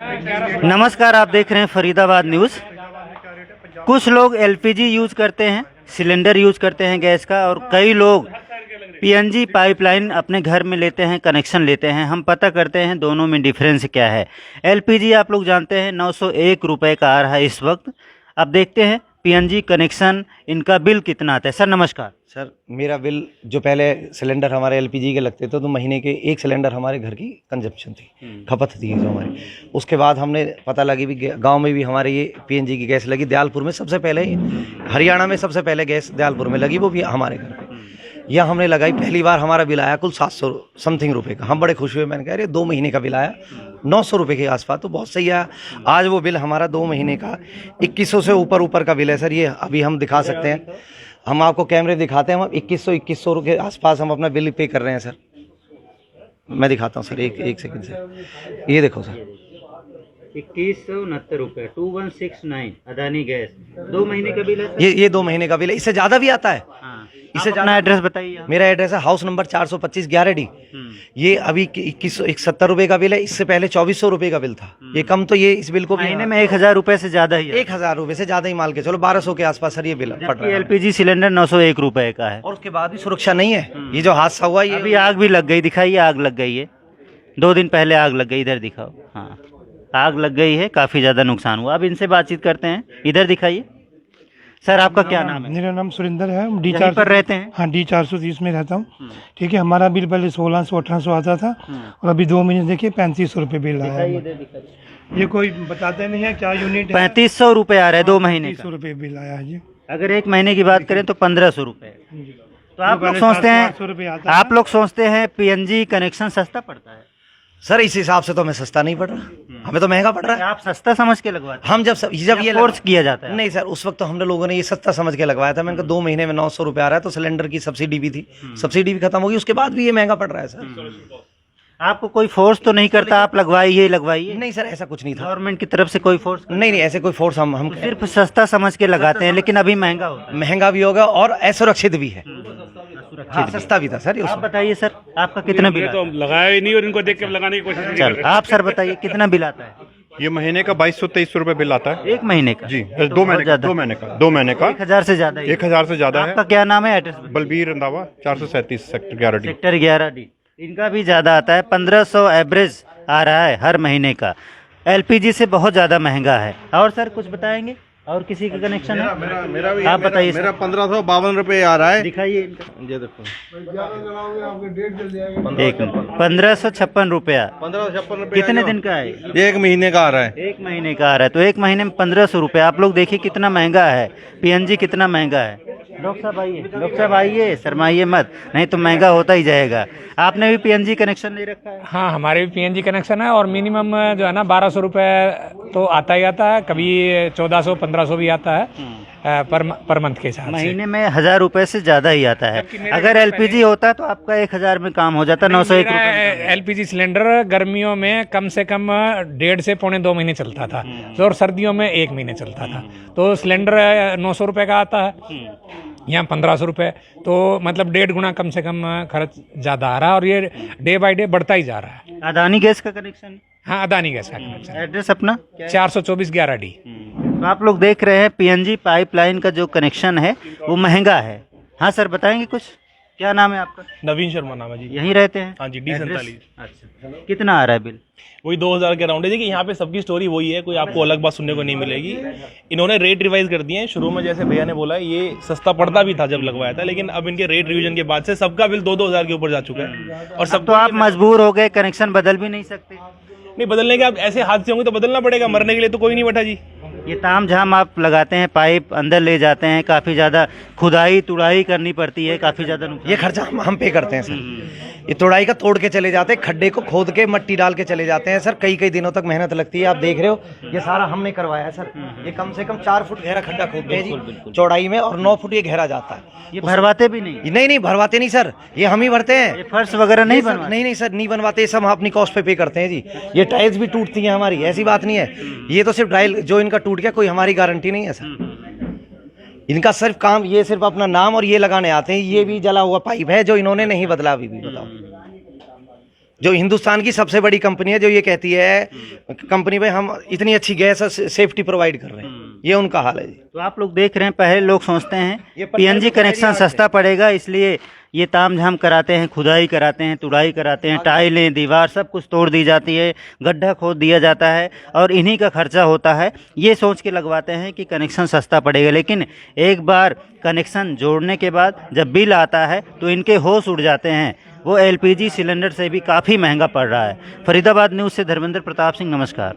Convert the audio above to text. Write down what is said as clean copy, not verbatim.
नमस्कार, आप देख रहे हैं फरीदाबाद न्यूज़। कुछ लोग एलपीजी यूज़ करते हैं, सिलेंडर यूज़ करते हैं गैस का, और कई लोग पीएनजी पाइपलाइन अपने घर में लेते हैं, कनेक्शन लेते हैं। हम पता करते हैं दोनों में डिफरेंस क्या है। एलपीजी आप लोग जानते हैं 901 रुपये का आ रहा है इस वक्त। अब देखते हैं पीएनजी कनेक्शन इनका बिल कितना आता है। सर नमस्कार। सर मेरा बिल जो पहले सिलेंडर हमारे एलपीजी के लगते थे तो महीने के एक सिलेंडर हमारे घर की कंजप्शन थी, खपत थी जो हमारी। उसके बाद हमने पता लगी भी गांव में भी हमारे ये पीएनजी की गैस लगी। दयालपुर में सबसे पहले, हरियाणा में सबसे पहले गैस दयालपुर में लगी, वो भी हमारे घर पे। यह हमने लगाई, पहली बार हमारा बिल आया कुल 700 समथिंग रुपये का। हम बड़े खुश हुए। मैंने कहा अरे 2 महीने का बिल आया 900 रुपये के आसपास, तो बहुत सही आया। आज वो बिल हमारा 2 महीने का 2100 से ऊपर का बिल है सर। ये अभी हम दिखा सकते हैं, हम आपको कैमरे दिखाते हैं। हम 2100 के आसपास हम अपना बिल पे कर रहे हैं सर। मैं दिखाता हूँ सर, एक सेकंड से। ये देखो सर, 2169 रुपये 2169 अदानी गैस। 2 महीने का बिल है। ये 2 महीने का बिल है। इससे ज़्यादा भी आता है। इससे ज़्यादा एड्रेस बताइए। मेरा एड्रेस है हाउस नंबर 425 11D। ये अभी 2170 रुपये का बिल है। इससे पहले 2400 रुपये का बिल था। ये कम, तो ये इस बिल को महीने में 1000 रुपये से ज़्यादा ही है। 1000 रुपये से ज़्यादा ही मान के चलो, 1200 के आसपास सर ये बिल पड़ रहा है। एलपीजी सिलेंडर 901 रुपये का है, और उसके बाद भी सुरक्षा नहीं है। ये जो हादसा हुआ, ये अभी आग भी लग गई। दिखाइए, आग लग गई है। 2 दिन पहले आग लग गई। इधर दिखाओ। हाँ, आग लग गई है, काफ़ी ज़्यादा नुकसान हुआ। अब इनसे बातचीत करते हैं। इधर दिखाइए। सर आपका क्या नाम है? मेरा नाम सुरेंद्र है। हम यहीं पर रहते हैं? हाँ, D430 में रहता हूँ। ठीक है, हमारा बिल पहले 1600-1800 आता था, और अभी 2 महीने देखिए 3500 रुपये बिल आया है। ये कोई बताते नहीं है क्या यूनिट है। 3500 रुपये आ रहा है 2 महीने का। 3500 रुपये बिल आया है जी। अगर 1 महीने की बात करें तो 1500 रुपये। तो आप लोग सोचते हैं पीएनजी कनेक्शन सस्ता पड़ता है? सर इस हिसाब से तो हमें सस्ता नहीं पड़ रहा, हमें तो महंगा पड़ रहा है। आप सस्ता समझ के लगवाते हैं? हम जब ये फोर्स किया जाता है? नहीं सर, उस वक्त तो हम लोगों ने ये सस्ता समझ के लगवाया था। मैंने कहा 2 महीने में 900 रुपये आ रहा है, तो सिलेंडर की सब्सिडी भी थी, सब्सिडी भी खत्म होगी, उसके बाद भी ये महंगा पड़ रहा है सर। आपको कोई फोर्स तो नहीं करता, आप लगवाइए लगवाइए? नहीं सर, ऐसा कुछ नहीं था। गवर्नमेंट की तरफ से कोई फोर्स? नहीं, ऐसे कोई फोर्स हम सिर्फ सस्ता समझ के लगाते हैं, लेकिन अभी महंगा होता है। महंगा भी होगा और असुरक्षित भी है। हाँ, सस्ता भी था सर। आप बताइए सर, आपका कितना बिल? तो लगाया ही नहीं और इनको देख के लगाने की कोशिश चल, आप सर बताइए कितना बिल आता है? ये महीने का 2223 रुपये बिल आता है। 1 महीने का? जी, 2 महीने का 1000 से ज्यादा। 1000 से ज्यादा है। आपका क्या नाम है? Address? Balbir Randhawa, 437 sector 11D। Sector 11D। इनका भी ज़्यादा आता है, 1500 एवरेज आ रहा है हर महीने का। एलपीजी से बहुत ज़्यादा महंगा है। और सर कुछ बताएंगे? और किसी का कनेक्शन है? मेरा भी आप बताइए। मेरा 1552 रुपये आ रहा है। दिखाइए इनका। ये देखो, 1556 रुपया। 1556 रुपये। कितने दिन का है? 1 महीने का आ रहा है। 1 महीने का आ रहा है, तो 1 महीने में 1500 रुपये। आप लोग देखिए कितना महंगा है पीएनजी, कितना महंगा है। डॉक्टर साहब आइए, शर्माइए मत, नहीं तो महंगा होता ही जाएगा। आपने भी पीएनजी कनेक्शन ले रखा है? हाँ, हमारे भी पीएनजी कनेक्शन है, और मिनिमम जो है ना 1200 रुपये तो आता ही आता है। कभी 1400-1500 भी आता है पर मंथ के हिसाब से। महीने में 1000 रुपये से ज़्यादा ही आता है। अगर एलपीजी होता तो आपका 1000 में काम हो जाता। 901 रुपये। एलपीजी सिलेंडर गर्मियों में कम से कम 1.5 से पौने 2 महीने चलता था, और सर्दियों में 1 महीने चलता था। तो सिलेंडर 900 रुपये का आता है, यहाँ 1500 रुपये। तो मतलब 1.5 गुना कम से कम खर्च ज़्यादा आ रहा है, और ये डे बाय डे बढ़ता ही जा रहा है। अदानी गैस का कनेक्शन? हाँ, अदानी गैस का कनेक्शन। एड्रेस अपना? 424 11D। तो आप लोग देख रहे हैं पीएनजी पाइपलाइन का जो कनेक्शन है वो महंगा है। हाँ सर बताएंगे कुछ? क्या नाम है आपका? नवीन शर्मा नाम है जी। यहीं रहते हैं? हाँ जी, D47। अच्छा, कितना आ रहा है बिल? वही 2000 के अराउंड है। देखिए यहाँ पे सबकी स्टोरी वही है, कोई आपको अलग बात सुनने को नहीं मिलेगी। इन्होंने रेट रिवाइज कर दिए हैं। शुरू में जैसे भैया ने बोला ये सस्ता पड़ता भी था जब लगवाया था, लेकिन अब इनके रेट रिवीजन के बाद से सबका बिल 2-2 हज़ार के ऊपर जा चुका है। और सब तो आप मजबूर हो गए, कनेक्शन बदल भी नहीं सकते? नहीं बदलने के, अब ऐसे हादसे होंगे तो बदलना पड़ेगा, मरने के लिए तो कोई नहीं बैठा जी। ये ताम झाम आप लगाते हैं, पाइप अंदर ले जाते हैं, काफ़ी ज़्यादा खुदाई तुड़ाई करनी पड़ती है, काफ़ी ज़्यादा ये खर्चा हम पे करते हैं सर। ये तोड़ाई का तोड़ के चले जाते हैं, खड्डे को खोद के मट्टी डाल के चले जाते हैं सर। कई दिनों तक मेहनत लगती है। आप देख रहे हो ये सारा हमने करवाया है सर। ये कम से कम 4 फुट गहरा खड्डा खोदते हैं जी चौड़ाई में, और 9 फुट ये गहरा जाता है। ये भरवाते भी नहीं? नहीं भरवाते नहीं सर, ये हम ही भरते हैं। ये फर्श वगैरह नहीं बनवाते? नहीं सर, नहीं बनवाते। सब हम अपनी कॉस्ट पे करते हैं जी। ये टाइल्स भी टूटती हैं हमारी, ऐसी बात नहीं है। ये तो सिर्फ टाइल जो इनका टूट गया, कोई हमारी गारंटी नहीं है सर। इनका सिर्फ काम, ये सिर्फ अपना नाम और ये लगाने आते हैं। ये भी जला हुआ पाइप है जो इन्होंने नहीं बदला अभी भी, बताओ। जो हिंदुस्तान की सबसे बड़ी कंपनी है, जो ये कहती है कंपनी भाई हम इतनी अच्छी गैस सेफ्टी प्रोवाइड कर रहे हैं, ये उनका हाल है जी। तो आप लोग देख रहे हैं, पहले लोग सोचते हैं ये पीएनजी 45 कनेक्शन सस्ता पड़ेगा, इसलिए ये तामझाम कराते हैं, खुदाई कराते हैं, तुड़ाई कराते हैं, टाइलें दीवार सब कुछ तोड़ दी जाती है, गड्ढा खोद दिया जाता है और इन्हीं का खर्चा होता है। ये सोच के लगवाते हैं कि कनेक्शन सस्ता पड़ेगा, लेकिन एक बार कनेक्शन जोड़ने के बाद जब बिल आता है तो इनके होश उड़ जाते हैं। वो एलपीजी सिलेंडर से भी काफ़ी महंगा पड़ रहा है। फरीदाबाद न्यूज़ से धर्मेंद्र प्रताप सिंह, नमस्कार।